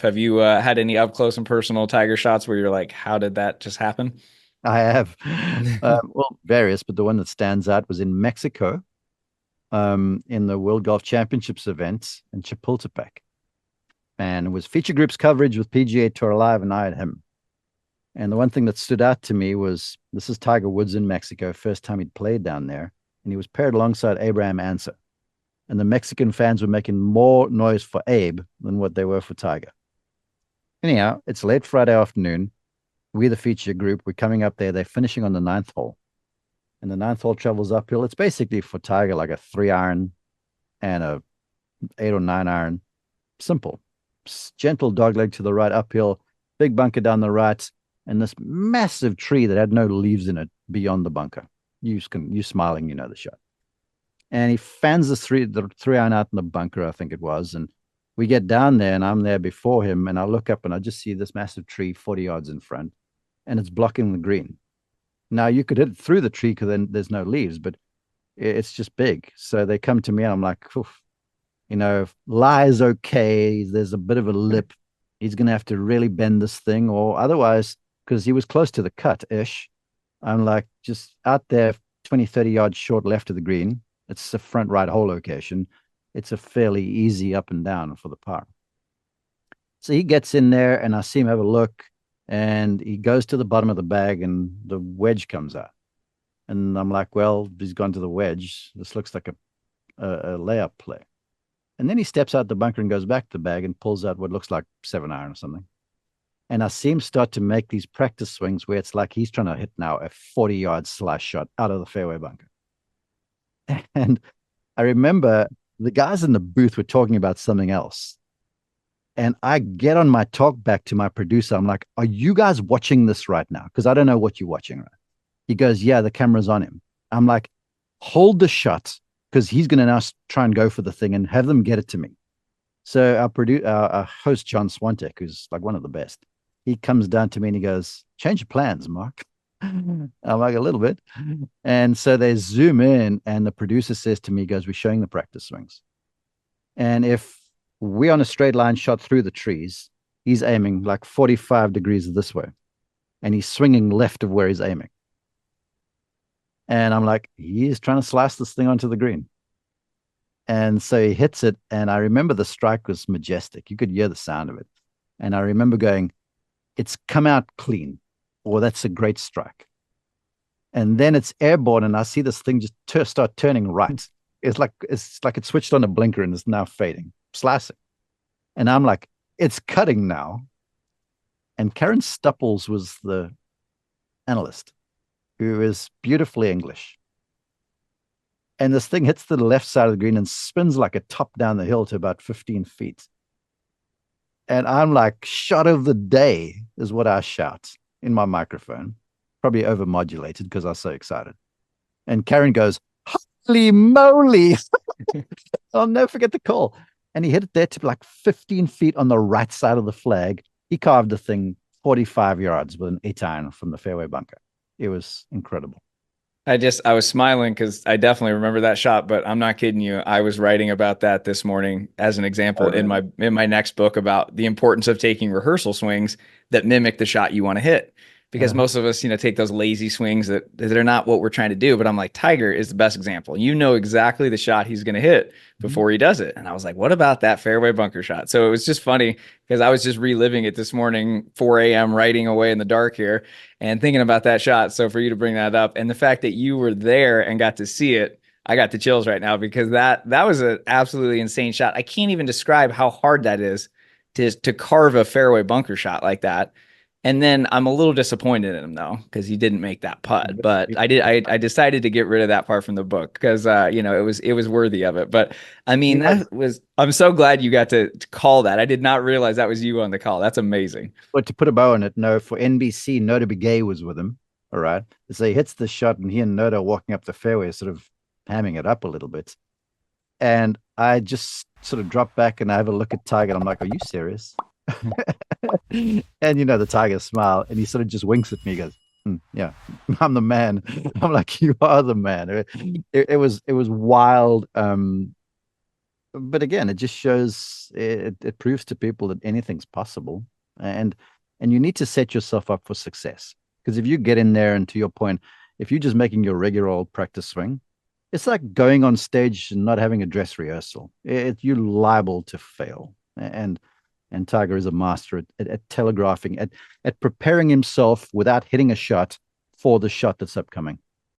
Have you had any up close and personal Tiger shots where you're like, how did that just happen? I have. Well, various, but the one that stands out was in Mexico, in the World Golf Championships event in Chapultepec. And it was feature groups coverage with PGA Tour Live, and I had him. And the one thing that stood out to me was this is Tiger Woods in Mexico, first time he'd played down there. And he was paired alongside Abraham Ancer. And the Mexican fans were making more noise for Abe than what they were for Tiger. Anyhow, it's late Friday afternoon. We're the feature group. We're coming up there. They're finishing on the ninth hole. And the ninth hole travels uphill. It's basically for Tiger like a 3 iron and a 8 or 9 iron. Simple. Gentle dogleg to the right uphill, big bunker down the right, and this massive tree that had no leaves in it beyond the bunker. You smiling, you know the shot. And he fans the 3 iron out in the bunker, I think it was. And we get down there, and I'm there before him, and I look up and I just see this massive tree 40 yards in front, and it's blocking the green. Now you could hit it through the tree because then there's no leaves, but it's just big. So they come to me, and I'm like, lie is okay. There's a bit of a lip. He's going to have to really bend this thing, or otherwise, because he was close to the cut ish. I'm like, just out there, 20, 30 yards short left of the green. It's the front right hole location. It's a fairly easy up and down for the par. So he gets in there, and I see him have a look, and he goes to the bottom of the bag, and the wedge comes out. And I'm like, well, he's gone to the wedge. This looks like a layup play. And then he steps out the bunker and goes back to the bag and pulls out what looks like 7 iron or something. And I see him start to make these practice swings where it's like he's trying to hit now a 40-yard slice shot out of the fairway bunker. And I remember the guys in the booth were talking about something else. And I get on my talk back to my producer. I'm like, are you guys watching this right now? Because I don't know what you're watching, right? He goes, yeah, the camera's on him. I'm like, hold the shot because he's going to now try and go for the thing and have them get it to me. So our host, John Swantek, who's like one of the best, he comes down to me and he goes, change your plans, Mark. I'm like, a little bit. And so they zoom in, and the producer says to me, he goes, we're showing the practice swings. And if we're on a straight line shot through the trees, he's aiming like 45 degrees this way, and he's swinging left of where he's aiming. And I'm like, he is trying to slice this thing onto the green. And so he hits it. And I remember the strike was majestic. You could hear the sound of it. And I remember going, it's come out clean, or that's a great strike. And then it's airborne, and I see this thing just start turning right. It's like it switched on a blinker and is now fading, slicing. And I'm like, it's cutting now. And Karen Stupples was the analyst, who is beautifully English. And this thing hits the left side of the green and spins like a top down the hill to about 15 feet. And I'm like, shot of the day is what I shout in my microphone, probably overmodulated because I was so excited. And Karen goes, holy moly. I'll never forget the call. And he hit it there to like 15 feet on the right side of the flag. He carved the thing 45 yards with an 8 iron from the fairway bunker. It was incredible. I was smiling because I definitely remember that shot, but I'm not kidding you. I was writing about that this morning as an example Oh, in really? my next book about the importance of taking rehearsal swings that mimic the shot you want to hit. Because Uh, most of us, take those lazy swings that they're not what we're trying to do. But I'm like, Tiger is the best example. You know exactly the shot he's going to hit mhm. before he does it. And I was like, what about that fairway bunker shot? So it was just funny because I was just reliving it this morning, 4 a.m., writing away in the dark here and thinking about that shot. So for you to bring that up and the fact that you were there and got to see it, I got the chills right now because that was an absolutely insane shot. I can't even describe how hard that is to carve a fairway bunker shot like that. And then I'm a little disappointed in him though, because he didn't make that putt. But I decided to get rid of that part from the book because it was worthy of it. But I mean, You know, I'm so glad you got to call that. I did not realize that was you on the call. That's amazing. but to put a bow on it, no, for NBC, Noda Begay was with him. All right. So he hits the shot, and he and Noda are walking up the fairway, sort of hamming it up a little bit. And I just sort of drop back and I have a look at Tiger. And I'm like, are you serious? And the Tiger smile, and he sort of just winks at me. He goes, yeah, I'm the man. I'm like, you are the man. It was wild. but again, it just shows it proves to people that anything's possible, and and you need to set yourself up for success. Because if you get in there, and to your point, if you're just making your regular old practice swing, it's like going on stage and not having a dress rehearsal. You're liable to fail, and Tiger is a master at telegraphing, at preparing himself without hitting a shot for the shot that's upcoming.